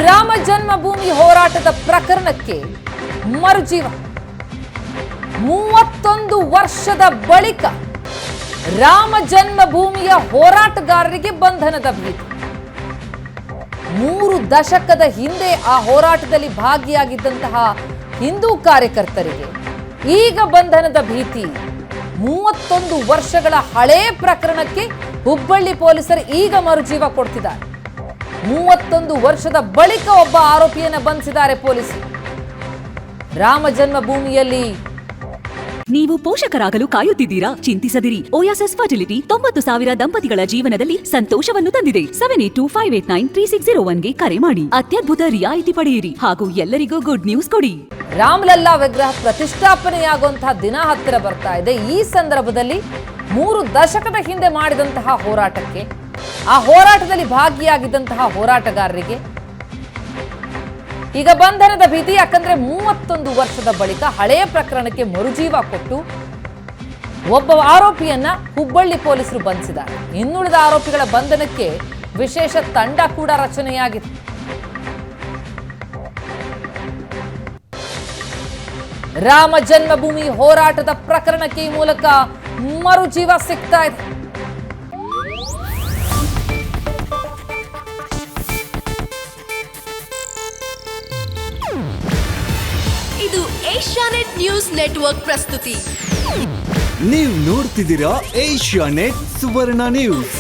ರಾಮ ಜನ್ಮಭೂಮಿ ಹೋರಾಟದ ಪ್ರಕರಣಕ್ಕೆ ಮರುಜೀವ. 31 ವರ್ಷದ ಬಳಿಕ ರಾಮ ಜನ್ಮಭೂಮಿಯ ಹೋರಾಟಗಾರರಿಗೆ ಬಂಧನದ ಭೀತಿ. 3 ದಶಕದ ಹಿಂದೆ ಆ ಹೋರಾಟದಲ್ಲಿ ಭಾಗಿಯಾಗಿದ್ದಂತಹ ಹಿಂದೂ ಕಾರ್ಯಕರ್ತರಿಗೆ ಈಗ ಬಂಧನದ ಭೀತಿ. 31 ವರ್ಷಗಳ ಹಳೇ ಪ್ರಕರಣಕ್ಕೆ ಹುಬ್ಬಳ್ಳಿ ಪೊಲೀಸರು ಈಗ ಮರುಜೀವ ಕೊಡ್ತಿದ್ದಾರೆ. 31 ವರ್ಷದ ಬಳಿಕ ಒಬ್ಬ ಆರೋಪಿಯನ್ನ ಬಂಧಿಸಿದ್ದಾರೆ ಪೊಲೀಸರು. ರಾಮ ಜನ್ಮಭೂಮಿಯಲ್ಲಿ ನೀವು ಪೋಷಕರಾಗಲು ಕಾಯುತ್ತಿದ್ದೀರಾ? ಚಿಂತಿಸದಿರಿ. ಓಯಾಸಿಸ್ ಫರ್ಟಿಲಿಟಿ 90,000 ದಂಪತಿಗಳ ಜೀವನದಲ್ಲಿ ಸಂತೋಷವನ್ನು ತಂದಿದೆ. 7825893601ಗೆ ಕರೆ ಮಾಡಿ ಅತ್ಯದ್ಭುತ ರಿಯಾಯಿತಿ ಪಡೆಯಿರಿ ಹಾಗೂ ಎಲ್ಲರಿಗೂ ಗುಡ್ ನ್ಯೂಸ್ ಕೊಡಿ. ರಾಮಲಲ್ಲಾ ವಿಗ್ರಹ ಪ್ರತಿಷ್ಠಾಪನೆಯಾಗುವಂತಹ ದಿನ ಹತ್ತಿರ ಬರ್ತಾ ಇದೆ. ಈ ಸಂದರ್ಭದಲ್ಲಿ 3 ದಶಕದ ಹಿಂದೆ ಮಾಡಿದಂತಹ ಹೋರಾಟಕ್ಕೆ, ಆ ಹೋರಾಟದಲ್ಲಿ ಭಾಗಿಯಾಗಿದ್ದಂತಹ ಹೋರಾಟಗಾರರಿಗೆ ಈಗ ಬಂಧನದ ಭೀತಿ. ಯಾಕಂದ್ರೆ 31 ವರ್ಷದ ಬಳಿಕ ಹಳೆಯ ಪ್ರಕರಣಕ್ಕೆ ಮರುಜೀವ ಕೊಟ್ಟು ಒಬ್ಬ ಆರೋಪಿಯನ್ನ ಹುಬ್ಬಳ್ಳಿ ಪೊಲೀಸರು ಬಂಧಿಸಿದ್ದಾರೆ. ಇನ್ನುಳಿದ ಆರೋಪಿಗಳ ಬಂಧನಕ್ಕೆ ವಿಶೇಷ ತಂಡ ಕೂಡ ರಚನೆಯಾಗಿದೆ. ರಾಮ ಜನ್ಮಭೂಮಿ ಹೋರಾಟದ ಪ್ರಕರಣಕ್ಕೆ ಈ ಮೂಲಕ ಮರುಜೀವ ಸಿಗ್ತಾ ಇದೆ. ಇದು ಏಷ್ಯಾನೆಟ್ ನ್ಯೂಸ್ ನೆಟ್ವರ್ಕ್ ಪ್ರಸ್ತುತಿ. ನೀವು ನೋಡ್ತಿದ್ದೀರಾ ಏಷ್ಯಾನೆಟ್ ಸುವರ್ಣ ನ್ಯೂಸ್.